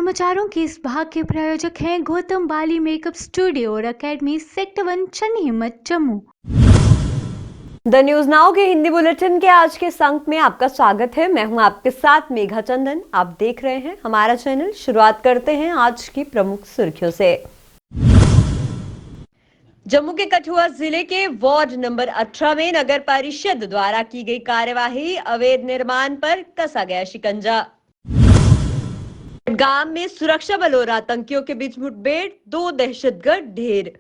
समाचारों के इस भाग के प्रायोजक हैं गौतम बाली मेकअप स्टूडियो और एकेडमी सेक्टर 1 चन्नी हिम्मत जम्मू। द न्यूज नाउ के हिंदी बुलेटिन के आज के अंक में आपका स्वागत है। मैं हूं आपके साथ मेघा चंदन। आप देख रहे हैं हमारा चैनल। शुरुआत करते हैं आज की प्रमुख सुर्खियों से। जम्मू के कठुआ जिले के वार्ड नंबर 18 में नगर परिषद द्वारा की गई कार्यवाही, अवैध निर्माण पर कसा गया शिकंजा। गांव में सुरक्षा बलों और आतंकियों के बीच मुठभेड़, 2 दहशतगर्द ढेर।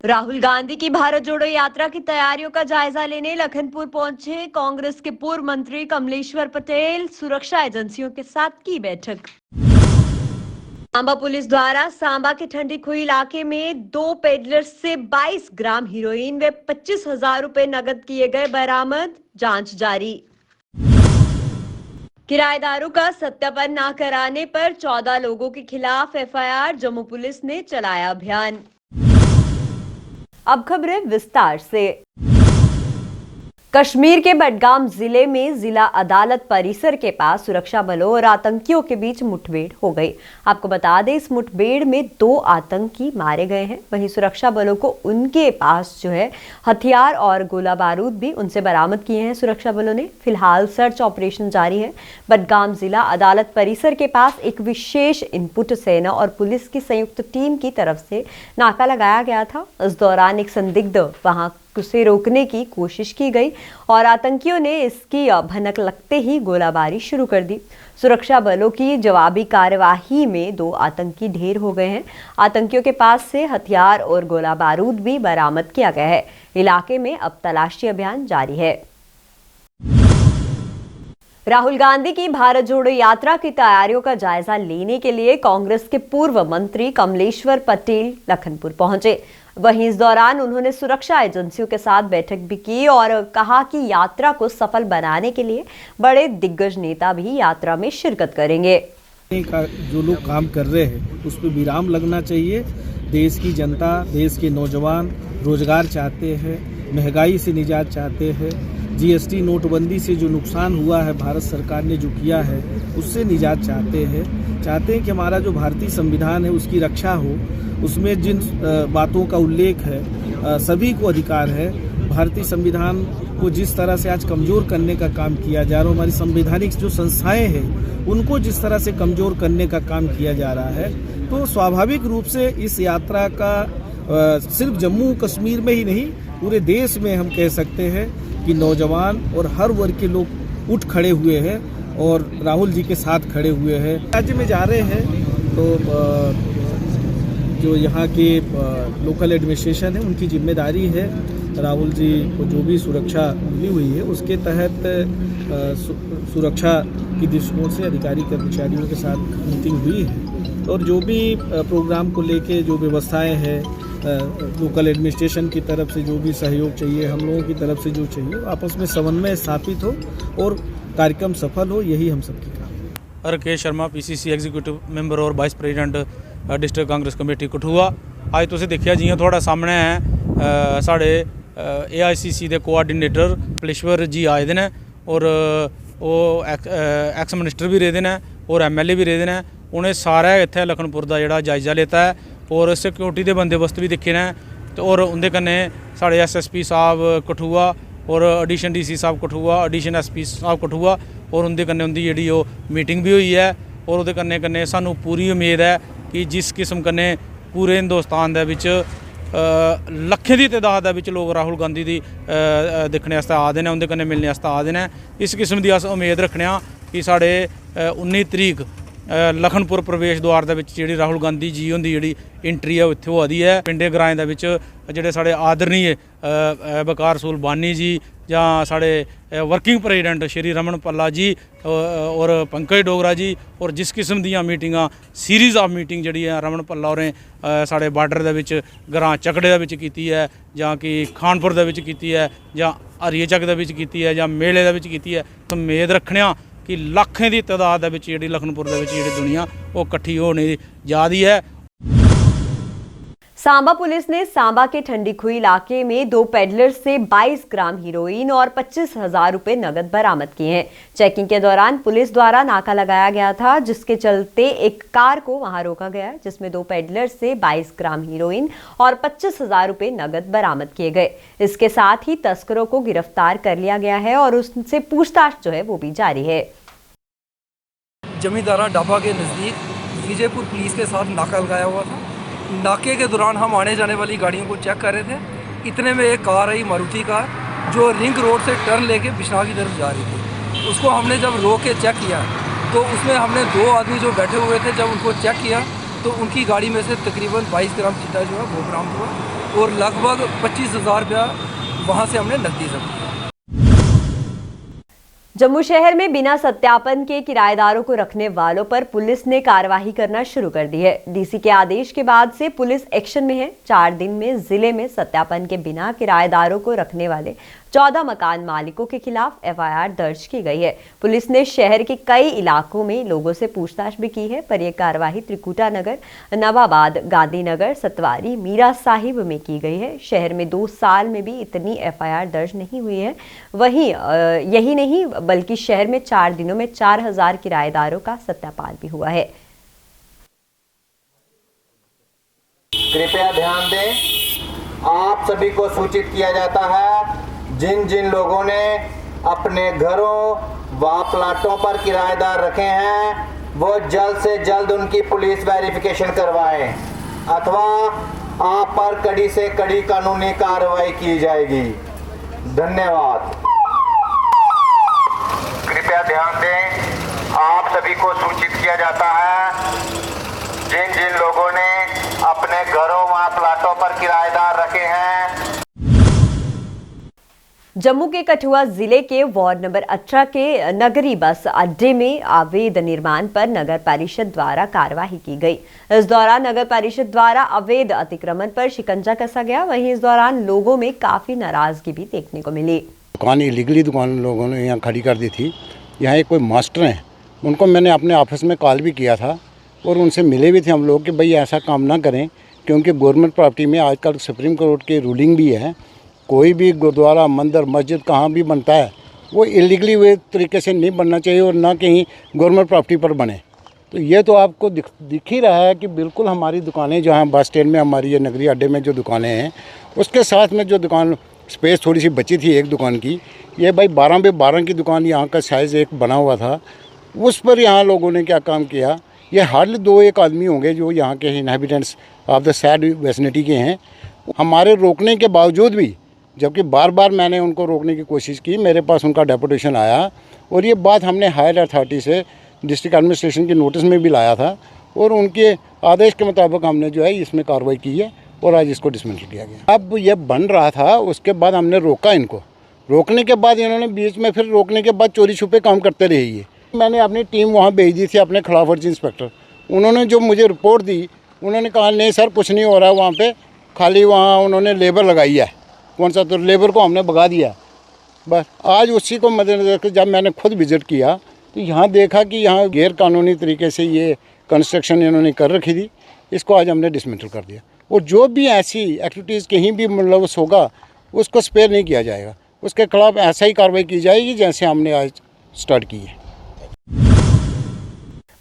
राहुल गांधी की भारत जोड़ो यात्रा की तैयारियों का जायजा लेने लखनपुर पहुंचे कांग्रेस के पूर्व मंत्री कमलेश्वर पटेल। सुरक्षा एजेंसियों के साथ की बैठक। सांबा पुलिस द्वारा सांबा के ठंडी खुई इलाके में 2 पेडलर्स से 22 ग्राम हीरोइन व 25,000 रुपए नकद किए गए बरामद, जांच जारी। किराएदारों का सत्यापन न कराने पर 14 लोगों के खिलाफ एफआईआर, जम्मू पुलिस ने चलाया अभियान। अब खबरें विस्तार से। कश्मीर के बडगाम जिले में जिला अदालत परिसर के पास सुरक्षा बलों और आतंकियों के बीच मुठभेड़ हो गई। आपको बता दें, इस मुठभेड़ में 2 आतंकी मारे गए हैं। वहीं सुरक्षा बलों को उनके पास हथियार और गोला बारूद भी उनसे बरामद किए हैं सुरक्षा बलों ने। फिलहाल सर्च ऑपरेशन जारी है। बडगाम जिला अदालत परिसर के पास एक विशेष इनपुट सेना और पुलिस की संयुक्त टीम की तरफ से नाका लगाया गया था। इस दौरान एक संदिग्ध वहां उसे रोकने की कोशिश की गई और आतंकियों ने इसकी भनक लगते ही गोलाबारी शुरू कर दी। सुरक्षा बलों की जवाबी कार्यवाही में 2 आतंकी ढेर हो गए हैं। आतंकियों के पास से हथियार और गोला बारूद भी बरामद किया गया है। इलाके में अब तलाशी अभियान जारी है। राहुल गांधी की भारत जोड़ो यात्रा की तैयारियों का जायजा लेने के लिए कांग्रेस के पूर्व मंत्री कमलेश्वर पटेल लखनपुर पहुंचे। वहीं इस दौरान उन्होंने सुरक्षा एजेंसियों के साथ बैठक भी की और कहा कि यात्रा को सफल बनाने के लिए बड़े दिग्गज नेता भी यात्रा में शिरकत करेंगे। जो लोग काम कर रहे हैं उस पर विराम लगना चाहिए। देश की जनता, देश के नौजवान रोजगार चाहते हैं, महंगाई से निजात चाहते हैं, जीएसटी नोटबंदी से जो नुकसान हुआ है भारत सरकार ने जो किया है उससे निजात चाहते हैं कि हमारा जो भारतीय संविधान है उसकी रक्षा हो। उसमें जिन बातों का उल्लेख है, सभी को अधिकार है। भारतीय संविधान को जिस तरह से आज कमज़ोर करने का काम किया जा रहा है, हमारी संवैधानिक जो संस्थाएं हैं उनको जिस तरह से कमज़ोर करने का काम किया जा रहा है, तो स्वाभाविक रूप से इस यात्रा का सिर्फ जम्मू कश्मीर में ही नहीं पूरे देश में हम कह सकते हैं कि नौजवान और हर वर्ग के लोग उठ खड़े हुए हैं और राहुल जी के साथ खड़े हुए हैं। राज्य में जा रहे हैं तो जो यहाँ के लोकल एडमिनिस्ट्रेशन है उनकी जिम्मेदारी है राहुल जी को जो भी सुरक्षा मिली हुई है उसके तहत सुरक्षा की दृष्टिकोण से अधिकारी कर्मचारियों के साथ मीटिंग हुई है और जो भी प्रोग्राम को लेके जो व्यवस्थाएं हैं, लोकल एडमिनिस्ट्रेशन की तरफ से जो भी सहयोग चाहिए, हम लोगों की तरफ से जो चाहिए, आपस में समन्वय स्थापित हो और कार्यक्रम सफल हो, यही हम सबकी काम है। Rakesh Sharma, PCC executive member और vice president district Congress committee Kathua. अज तुसीं देखिया जियां थोड़ा सामने है साढ़े AICC के कोआर्डीनेटर कमलेश्वर जी आए दे ने और वो एक्स मिनिस्टर भी रेहदे ने और MLA भी रेहदे ने। उन्हें सारा इत्थे लखनपुर का जिहड़ा जायजा लेता है और सिक्योरिटी के बंदोबस्त भी दिखे ने और उनके कन्ने साढ़े SSP साहब कठुआ और एडिशन DC साहब कठुआ, एडिशन SP साहब कठुआ और उनके कन्ने उनकी जिहड़ी वो मीटिंग भी हुई है और उहदे कन्ने कन्ने सानू पूरी उम्मीद है कि जिस किस्म कन्ने पूरे हिंदुस्तान दे विच लखें की तादाद दे विच लोग राहुल गांधी दी दिखने आस्ते आ दे ने, उनके कन्ने मिलने आस्ते आ दे ने। इस किस्म की अस उम्मीद रखने कि साढ़े 19 तरीक लखनपुर प्रवेश द्वार दे विच जिहड़ी राहुल गांधी जी हुंदी जिहड़ी एंट्री है इत्थे होआ दी है। पिंडे ग्राएं दे विच जिहड़े साढ़े आदरणीय बकार सूल बानी जी जां साढ़े वर्किंग प्रेजिडेंट श्री रमन पल्ला जी और पंकज डोगरा जी और जिस किस्म दियां मीटिंगां सीरीज़ ऑफ मीटिंग जिहड़ी है रमन पल्ला होरें साढ़े बार्डर दे विच ग्रां चकड़े दे विच कीती है जां कि खानपुर दे विच कीती है जां हरिए चक दे विच कीती है जां मेले दे विच कीती है। तो उम्मीद रखने कि लाखें की तादाद जी लखनपुर दुनिया वो इकट्ठी होने जा रही है। सांबा पुलिस ने सांबा के ठंडीखुई इलाके में 2 पेडलर से 22 ग्राम हीरोइन और 25,000 रुपए नगद बरामद किए हैं। चेकिंग के दौरान पुलिस द्वारा नाका लगाया गया था, जिसके चलते एक कार को वहां रोका गया, जिसमें 2 पेडलर से 22 ग्राम हीरोइन और 25,000 रुपए नगद बरामद किए गए। इसके साथ ही तस्करों को गिरफ्तार कर लिया गया है और उससे पूछताछ जो है वो भी जारी है। जमींदारा ढाबा के नज़दीक विजयपुर पुलिस के साथ नाका लगाया हुआ था। नाके के दौरान हम आने जाने वाली गाड़ियों को चेक कर रहे थे। इतने में एक कार आई, मारुति कार, जो रिंग रोड से टर्न लेके बिश्नाह की तरफ जा रही थी। उसको हमने जब रोक के चेक किया तो उसमें हमने 2 आदमी जो बैठे हुए थे, जब उनको चेक किया तो उनकी गाड़ी में से तकरीबन 22 ग्राम चिट्टा जो है वो बरामद हुआ और लगभग 25,000 रुपया वहाँ से हमने नकदी जब्त किया। जम्मू शहर में बिना सत्यापन के किराएदारों को रखने वालों पर पुलिस ने कार्रवाई करना शुरू कर दी है। डीसी के आदेश के बाद से पुलिस एक्शन में है। 4 दिन में जिले में सत्यापन के बिना किराएदारों को रखने वाले 14 मकान मालिकों के खिलाफ FIR दर्ज की गई है। पुलिस ने शहर के कई इलाकों में लोगों से पूछताछ भी की है, पर यह कार्रवाई त्रिकुटा नगर, नवाबाद, गांधीनगर, सतवारी, मीरा साहिब में की गई है। शहर में 2 साल में भी इतनी FIR दर्ज नहीं हुई है। वहीं यही नहीं बल्कि शहर में 4 दिनों में 4,000 किराएदारों का सत्यापन भी हुआ है। कृपया ध्यान दें, आप सभी को सूचित किया जाता है जिन जिन लोगों ने अपने घरों व प्लाटों पर किराएदार रखे हैं वो जल्द से जल्द उनकी पुलिस वेरिफिकेशन करवाएं अथवा आप पर कड़ी से कड़ी कानूनी कार्रवाई की जाएगी। धन्यवाद। कृपया ध्यान दें, आप सभी को सूचित किया जाता है जिन जिन लोगों ने अपने घरों व प्लाटों पर किराएदार रखे हैं। जम्मू के कठुआ जिले के वार्ड नंबर 18 के नगरी बस अड्डे में अवैध निर्माण पर नगर परिषद द्वारा कार्यवाही की गई। इस दौरान नगर परिषद द्वारा अवैध अतिक्रमण पर शिकंजा कसा गया। वहीं इस दौरान लोगों में काफी नाराजगी भी देखने को मिली। दुकान इलीगली दुकान लोगों ने यहाँ खड़ी कर दी थी। यहाँ एक कोई मास्टर हैं, उनको मैंने अपने ऑफिस में कॉल भी किया था और उनसे मिले भी थे हम लोग कि भाई ऐसा काम ना करें, क्योंकि गवर्नमेंट प्रॉपर्टी में आजकल सुप्रीम कोर्ट की रूलिंग भी है, कोई भी गुरुद्वारा, मंदिर, मस्जिद कहाँ भी बनता है वो इलीगली वे तरीके से नहीं बनना चाहिए और ना कहीं गवर्नमेंट प्रॉपर्टी पर बने। तो ये तो आपको दिख ही रहा है कि बिल्कुल हमारी दुकानें जहाँ बस स्टैंड में, हमारी ये नगरी अड्डे में जो दुकानें हैं, उसके साथ में जो दुकान स्पेस थोड़ी सी बची थी एक दुकान की, ये भाई 12 बाय 12 की दुकान, यहाँ का साइज़ एक बना हुआ था, उस पर यहाँ लोगों ने क्या काम किया, ये हार्डली 2-1 आदमी होंगे जो यहाँ के inhabitants of the sad vicinity के हैं। हमारे रोकने के बावजूद भी, जबकि बार बार मैंने उनको रोकने की कोशिश की, मेरे पास उनका डेपुटेशन आया और ये बात हमने हायर अथॉरिटी से डिस्ट्रिक्ट एडमिनिस्ट्रेशन के नोटिस में भी लाया था और उनके आदेश के मुताबिक हमने जो है इसमें कार्रवाई की है और आज इसको डिसमेंटल किया गया। अब ये बन रहा था, उसके बाद हमने रोका इनको। रोकने के बाद इन्होंने बीच में फिर रोकने के बाद चोरी छुपे काम करते रहे। ये मैंने अपनी टीम वहाँ भेज दी थी, अपने खिलाफ वर्जी इंस्पेक्टर। उन्होंने जो मुझे रिपोर्ट दी, उन्होंने कहा नहीं सर कुछ नहीं हो रहा वहाँ पे, खाली वहाँ उन्होंने लेबर लगाई है। कौन सा, तो लेबर को हमने भगा दिया। बस आज उसी को मद्देनजर रखकर जब मैंने खुद विज़िट किया तो यहाँ देखा कि यहाँ गैर कानूनी तरीके से ये कंस्ट्रक्शन इन्होंने कर रखी थी, इसको आज हमने डिसमेंटल कर दिया। और जो भी ऐसी एक्टिविटीज़ कहीं भी मतलब होगा उसको स्पेयर नहीं किया जाएगा, उसके खिलाफ ऐसा ही कार्रवाई की जाएगी जैसे हमने आज स्टार्ट की है।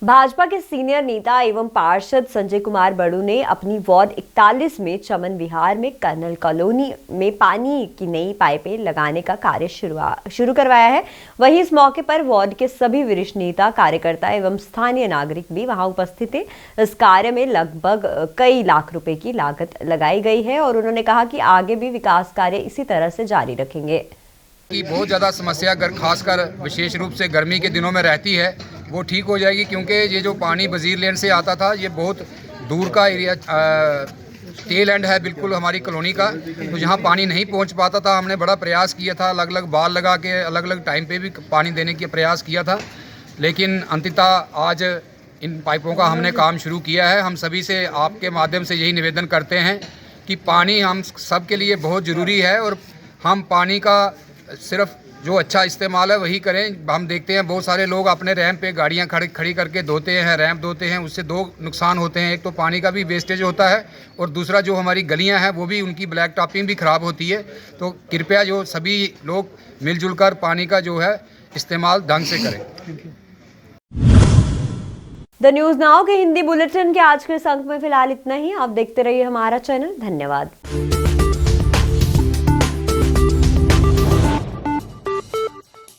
भाजपा के सीनियर नेता एवं पार्षद संजय कुमार बड़ू ने अपनी वार्ड 41 में चमन विहार में कर्नल कॉलोनी में पानी की नई पाइपें लगाने का कार्य शुरू करवाया है। वहीं इस मौके पर वार्ड के सभी वरिष्ठ नेता, कार्यकर्ता एवं स्थानीय नागरिक भी वहां उपस्थित थे। इस कार्य में लगभग कई लाख रुपए की लागत लगाई गई है और उन्होंने कहा कि आगे भी विकास कार्य इसी तरह से जारी रखेंगे। की बहुत ज़्यादा समस्या खासकर विशेष रूप से गर्मी के दिनों में रहती है, वो ठीक हो जाएगी, क्योंकि ये जो पानी वजीर लैंड से आता था ये बहुत दूर का एरिया टेल एंड है बिल्कुल हमारी कॉलोनी का, तो जहाँ पानी नहीं पहुँच पाता था। हमने बड़ा प्रयास किया था, अलग अलग बाल लगा के अलग अलग टाइम पे भी पानी देने का प्रयास किया था, लेकिन अंततः आज इन पाइपों का हमने काम शुरू किया है। हम सभी से आपके माध्यम से यही निवेदन करते हैं कि पानी हम सब के लिए बहुत ज़रूरी है और हम पानी का सिर्फ जो अच्छा इस्तेमाल है वही करें। हम देखते हैं बहुत सारे लोग अपने रैंप पे गाड़ियां खड़ी करके धोते हैं, रैंप धोते हैं। उससे दो नुकसान होते हैं, एक तो पानी का भी वेस्टेज होता है और दूसरा जो हमारी गलियां हैं वो भी उनकी ब्लैक टॉपिंग भी ख़राब होती है। तो कृपया जो सभी लोग मिलजुल कर पानी का जो है इस्तेमाल ढंग से करें। द न्यूज़ नाउ के हिंदी बुलेटिन के आज के इस अंक में फिलहाल इतना ही। आप देखते रहिए हमारा चैनल। धन्यवाद।